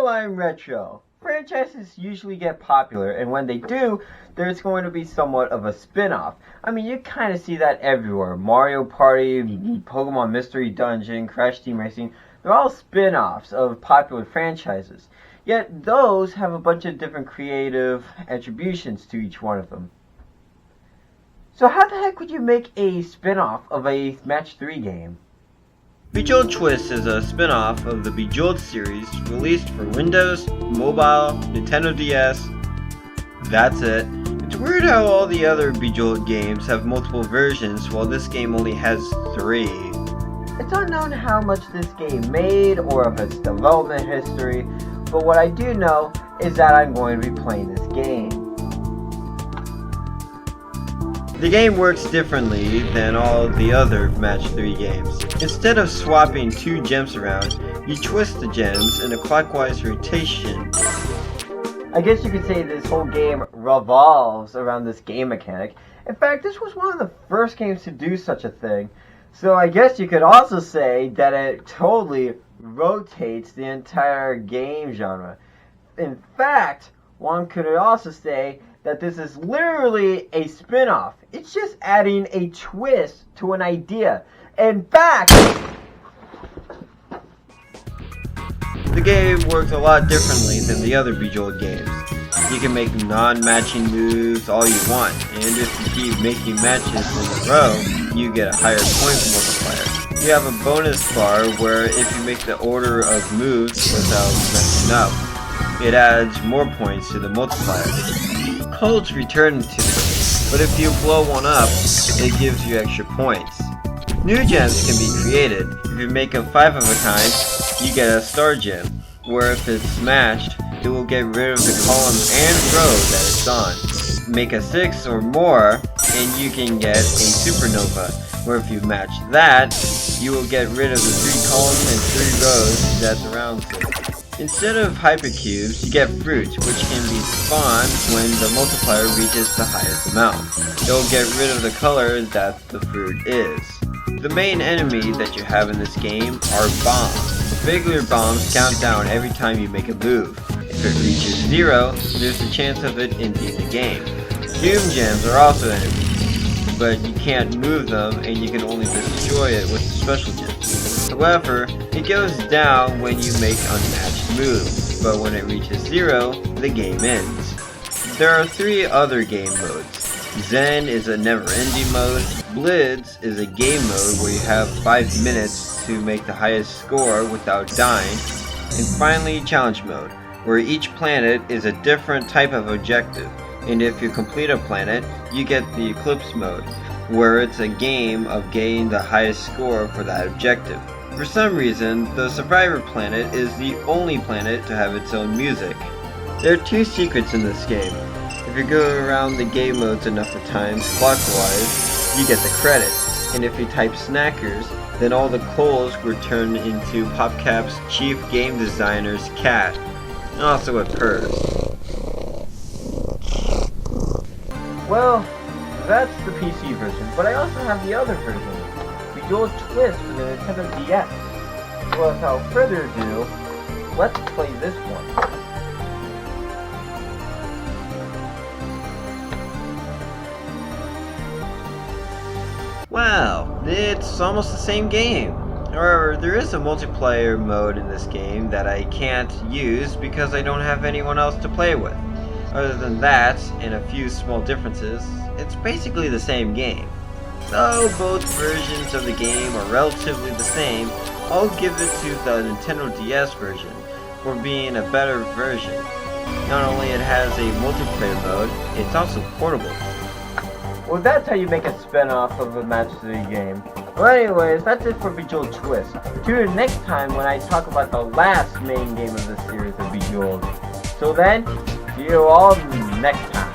Hello, I'm Retro. Franchises usually get popular, and when they do, there's going to be somewhat of a spin-off. I mean, you kind of see that everywhere. Mario Party, Pokemon Mystery Dungeon, Crash Team Racing, they're all spin-offs of popular franchises. Yet those have a bunch of different creative attributions to each one of them. So how the heck would you make a spin-off of a Match 3 game? Bejeweled Twist is a spin-off of the Bejeweled series released for Windows, Mobile, Nintendo DS. That's it. It's weird how all the other Bejeweled games have multiple versions while this game only has 3. It's unknown how much this game made or of its development history, but what I do know is that I'm going to be playing this game. The game works differently than all the other Match 3 games. Instead of swapping 2 gems around, you twist the gems in a clockwise rotation. I guess you could say this whole game revolves around this game mechanic. In fact, this was one of the first games to do such a thing. So I guess you could also say that it totally rotates the entire game genre. In fact, one could also say that this is literally a spin-off. It's just adding a twist to an idea. In fact, the game works a lot differently than the other Bejeweled games. You can make non-matching moves all you want, and if you keep making matches in a row, you get a higher point multiplier. You have a bonus bar where if you make the order of moves without messing up, it adds more points to the multiplier. Colds return to the game, but if you blow one up, it gives you extra points. New gems can be created. If you make them 5 of a kind, you get a star gem, where if it's smashed, it will get rid of the column and row that it's on. Make a 6 or more, and you can get a supernova, where if you match that, you will get rid of the 3 columns and 3 rows that surrounds it. Instead of hypercubes, you get fruit, which can be spawned when the multiplier reaches the highest amount. It'll get rid of the color that the fruit is. The main enemy that you have in this game are bombs. Regular bombs count down every time you make a move. If it reaches 0, there's a chance of it ending the game. Doom gems are also enemies, but you can't move them and you can only destroy it with special gems. However, it goes down when you make unmatched moves, but when it reaches 0, the game ends. There are 3 other game modes. Zen is a never-ending mode, Blitz is a game mode where you have 5 minutes to make the highest score without dying, and finally Challenge mode, where each planet is a different type of objective, and if you complete a planet, you get the Eclipse mode, where it's a game of getting the highest score for that objective. For some reason, the Survivor planet is the only planet to have its own music. There are 2 secrets in this game. If you go around the game modes enough of times clockwise, you get the credits, and if you type snackers, then all the coals were turned into Popcap's chief game designer's cat. Also it purrs. Well, that's the PC version, but I also have the other version, Bejeweled Twist for the Nintendo DS. Well, without further ado, let's play this one. Wow, it's almost the same game. However, there is a multiplayer mode in this game that I can't use because I don't have anyone else to play with. Other than that, and a few small differences, it's basically the same game. Though both versions of the game are relatively the same, I'll give it to the Nintendo DS version for being a better version. Not only it has a multiplayer mode, it's also portable. Well, that's how you make a spin-off of a Match 3 game. Well, anyways, that's it for Bejeweled Twist. Tune in next time when I talk about the last main game of the series of Bejeweled. Till then, see you all next time.